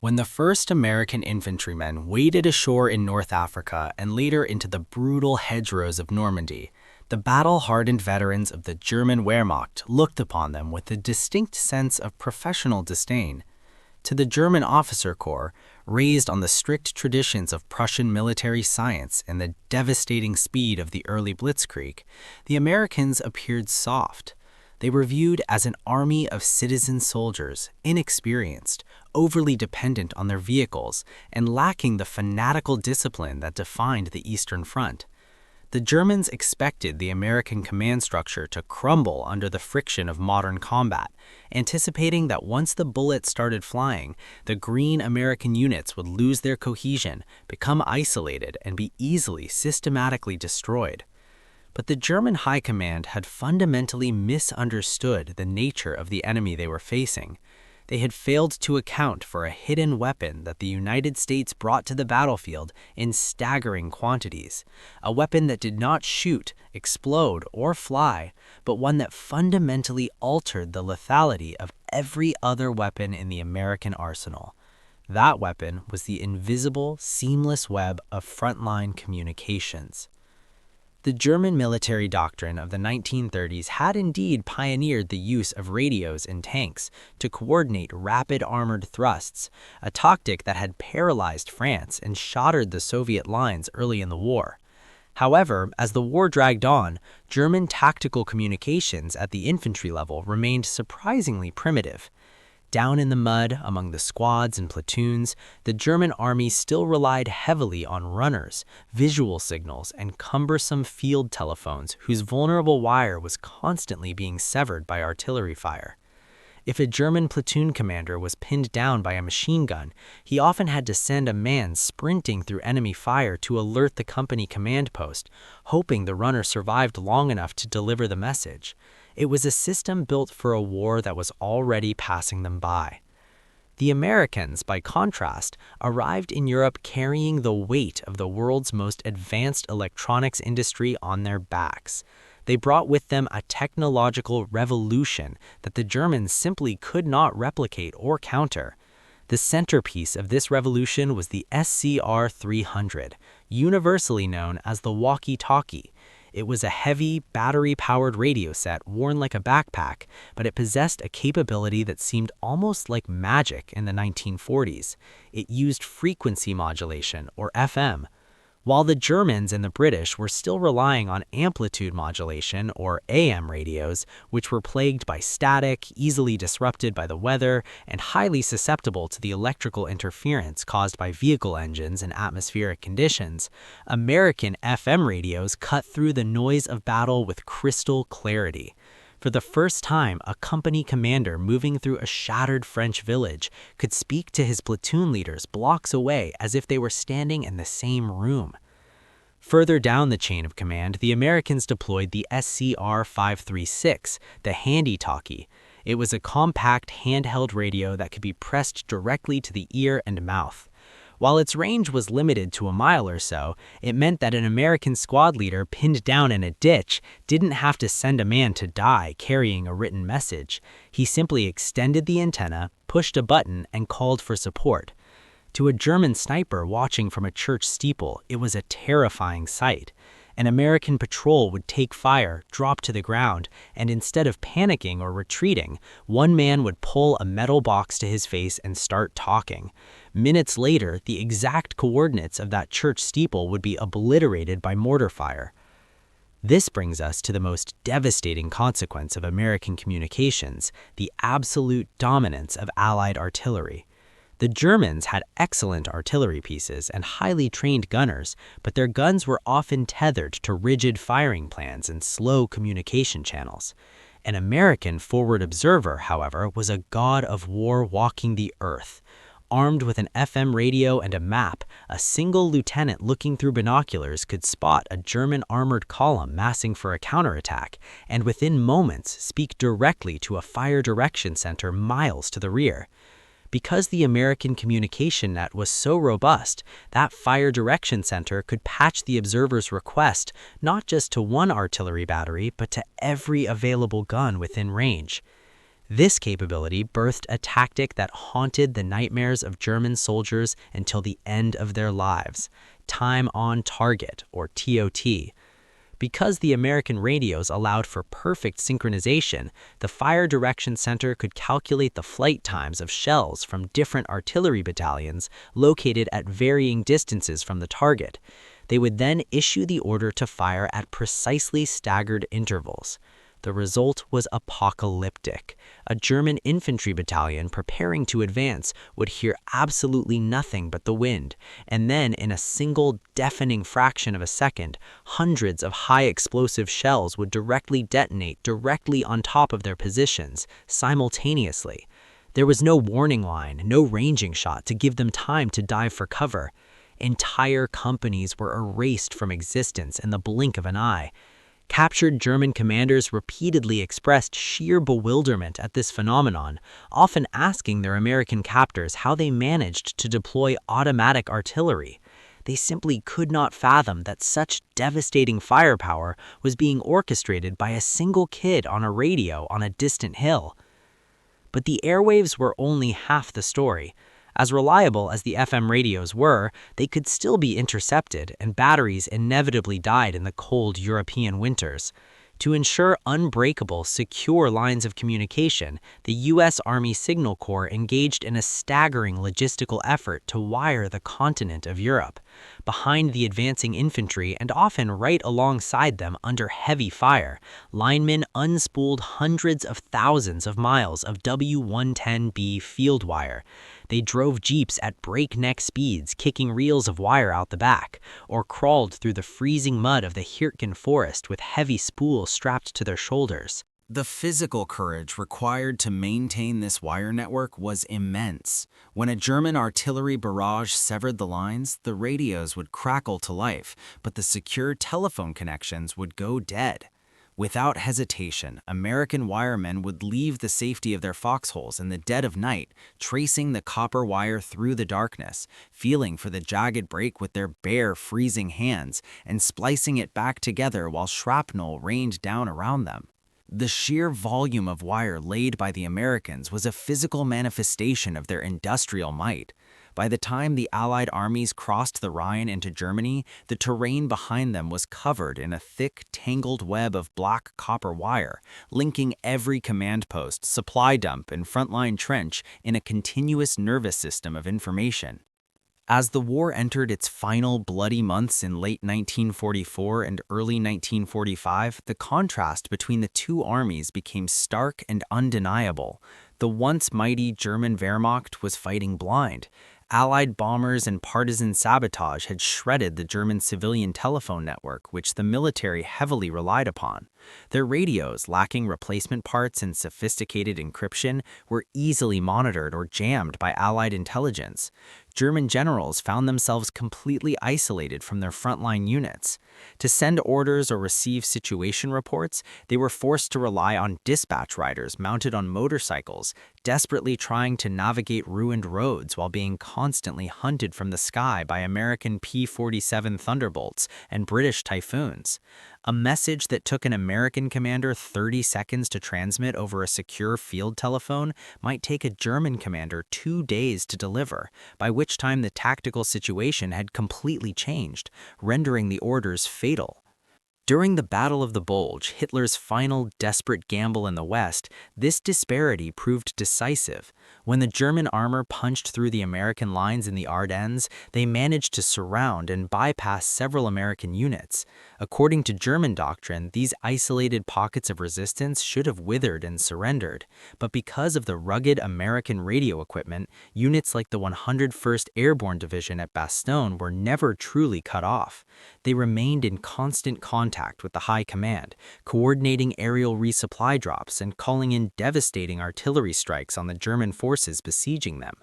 When the first American infantrymen waded ashore in North Africa and later into the brutal hedgerows of Normandy, the battle-hardened veterans of the German Wehrmacht looked upon them with a distinct sense of professional disdain. To the German officer corps, raised on the strict traditions of Prussian military science and the devastating speed of the early blitzkrieg, the Americans appeared soft. They were viewed as an army of citizen soldiers, inexperienced, overly dependent on their vehicles, and lacking the fanatical discipline that defined the Eastern Front. The Germans expected the American command structure to crumble under the friction of modern combat, anticipating that once the bullets started flying, the green American units would lose their cohesion, become isolated, and be easily systematically destroyed. But the German High Command had fundamentally misunderstood the nature of the enemy they were facing. They had failed to account for a hidden weapon that the United States brought to the battlefield in staggering quantities, a weapon that did not shoot, explode, or fly, but one that fundamentally altered the lethality of every other weapon in the American arsenal. That weapon was the invisible, seamless web of frontline communications. The German military doctrine of the 1930s had indeed pioneered the use of radios in tanks to coordinate rapid armored thrusts, a tactic that had paralyzed France and shattered the Soviet lines early in the war. However, as the war dragged on, German tactical communications at the infantry level remained surprisingly primitive. Down in the mud, among the squads and platoons, the German army still relied heavily on runners, visual signals, and cumbersome field telephones whose vulnerable wire was constantly being severed by artillery fire. If a German platoon commander was pinned down by a machine gun, he often had to send a man sprinting through enemy fire to alert the company command post, hoping the runner survived long enough to deliver the message. It was a system built for a war that was already passing them by. The Americans, by contrast, arrived in Europe carrying the weight of the world's most advanced electronics industry on their backs. They brought with them a technological revolution that the Germans simply could not replicate or counter. The centerpiece of this revolution was the SCR-300, universally known as the walkie-talkie. It was a heavy, battery-powered radio set worn like a backpack, but it possessed a capability that seemed almost like magic in the 1940s. It used frequency modulation, or FM. While the Germans and the British were still relying on amplitude modulation, or AM radios, which were plagued by static, easily disrupted by the weather, and highly susceptible to the electrical interference caused by vehicle engines and atmospheric conditions, American FM radios cut through the noise of battle with crystal clarity. For the first time, a company commander moving through a shattered French village could speak to his platoon leaders blocks away as if they were standing in the same room. Further down the chain of command, the Americans deployed the SCR-536, the handy-talkie. It was a compact handheld radio that could be pressed directly to the ear and mouth. While its range was limited to a mile or so, it meant that an American squad leader pinned down in a ditch didn't have to send a man to die carrying a written message. He simply extended the antenna, pushed a button, and called for support. To a German sniper watching from a church steeple, it was a terrifying sight. An American patrol would take fire, drop to the ground, and instead of panicking or retreating, one man would pull a metal box to his face and start talking. Minutes later, the exact coordinates of that church steeple would be obliterated by mortar fire. This brings us to the most devastating consequence of American communications, the absolute dominance of Allied artillery. The Germans had excellent artillery pieces and highly trained gunners, but their guns were often tethered to rigid firing plans and slow communication channels. An American forward observer, however, was a god of war walking the earth. Armed with an FM radio and a map, a single lieutenant looking through binoculars could spot a German armored column massing for a counterattack, and within moments speak directly to a fire direction center miles to the rear. Because the American communication net was so robust, that fire direction center could patch the observer's request not just to one artillery battery, but to every available gun within range. This capability birthed a tactic that haunted the nightmares of German soldiers until the end of their lives: time on target, or TOT. Because the American radios allowed for perfect synchronization, the Fire Direction Center could calculate the flight times of shells from different artillery battalions located at varying distances from the target. They would then issue the order to fire at precisely staggered intervals. The result was apocalyptic. A German infantry battalion preparing to advance would hear absolutely nothing but the wind, and then in a single deafening fraction of a second, hundreds of high-explosive shells would directly detonate directly on top of their positions, simultaneously. There was no warning line, no ranging shot to give them time to dive for cover. Entire companies were erased from existence in the blink of an eye. Captured German commanders repeatedly expressed sheer bewilderment at this phenomenon, often asking their American captors how they managed to deploy automatic artillery. They simply could not fathom that such devastating firepower was being orchestrated by a single kid on a radio on a distant hill. But the airwaves were only half the story. As reliable as the FM radios were, they could still be intercepted, and batteries inevitably died in the cold European winters. To ensure unbreakable, secure lines of communication, the U.S. Army Signal Corps engaged in a staggering logistical effort to wire the continent of Europe. Behind the advancing infantry, and often right alongside them under heavy fire, linemen unspooled hundreds of thousands of miles of W110B field wire. They drove jeeps at breakneck speeds, kicking reels of wire out the back, or crawled through the freezing mud of the Hirtgen forest with heavy spools strapped to their shoulders. The physical courage required to maintain this wire network was immense. When a German artillery barrage severed the lines, the radios would crackle to life, but the secure telephone connections would go dead. Without hesitation, American wiremen would leave the safety of their foxholes in the dead of night, tracing the copper wire through the darkness, feeling for the jagged break with their bare, freezing hands, and splicing it back together while shrapnel rained down around them. The sheer volume of wire laid by the Americans was a physical manifestation of their industrial might. By the time the Allied armies crossed the Rhine into Germany, the terrain behind them was covered in a thick, tangled web of black copper wire, linking every command post, supply dump, and frontline trench in a continuous nervous system of information. As the war entered its final bloody months in late 1944 and early 1945, the contrast between the two armies became stark and undeniable. The once mighty German Wehrmacht was fighting blind. Allied bombers and partisan sabotage had shredded the German civilian telephone network, which the military heavily relied upon. Their radios, lacking replacement parts and sophisticated encryption, were easily monitored or jammed by Allied intelligence. German generals found themselves completely isolated from their frontline units. To send orders or receive situation reports, they were forced to rely on dispatch riders mounted on motorcycles, desperately trying to navigate ruined roads while being constantly hunted from the sky by American P-47 Thunderbolts and British Typhoons. A message that took an American commander 30 seconds to transmit over a secure field telephone might take a German commander 2 days to deliver, by which time the tactical situation had completely changed, rendering the orders fatal. During the Battle of the Bulge, Hitler's final desperate gamble in the West, this disparity proved decisive. When the German armor punched through the American lines in the Ardennes, they managed to surround and bypass several American units. According to German doctrine, these isolated pockets of resistance should have withered and surrendered. But because of the rugged American radio equipment, units like the 101st Airborne Division at Bastogne were never truly cut off. They remained in constant contact with the High Command, coordinating aerial resupply drops and calling in devastating artillery strikes on the German forces besieging them.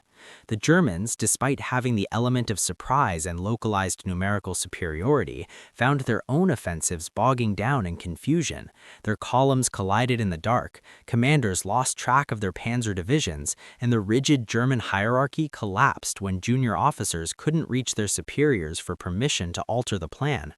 The Germans, despite having the element of surprise and localized numerical superiority, found their own offensives bogging down in confusion. Their columns collided in the dark, commanders lost track of their panzer divisions, and the rigid German hierarchy collapsed when junior officers couldn't reach their superiors for permission to alter the plan.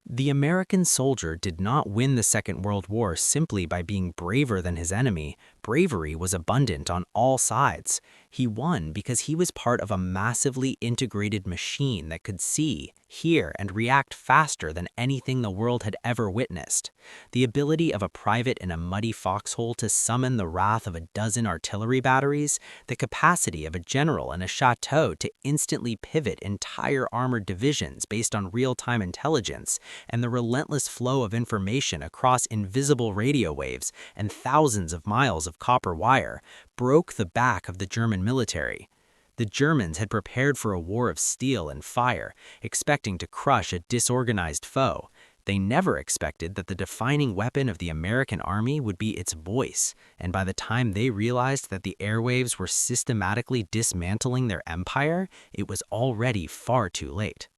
The American soldier did not win the Second World War simply by being braver than his enemy. Bravery was abundant on all sides. He won because he was part of a massively integrated machine that could see, hear, and react faster than anything the world had ever witnessed. The ability of a private in a muddy foxhole to summon the wrath of a dozen artillery batteries, the capacity of a general in a chateau to instantly pivot entire armored divisions based on real-time intelligence, and the relentless flow of information across invisible radio waves and thousands of miles of copper wire, broke the back of the German military. The Germans had prepared for a war of steel and fire, expecting to crush a disorganized foe. They never expected that the defining weapon of the American army would be its voice, and by the time they realized that the airwaves were systematically dismantling their empire, it was already far too late.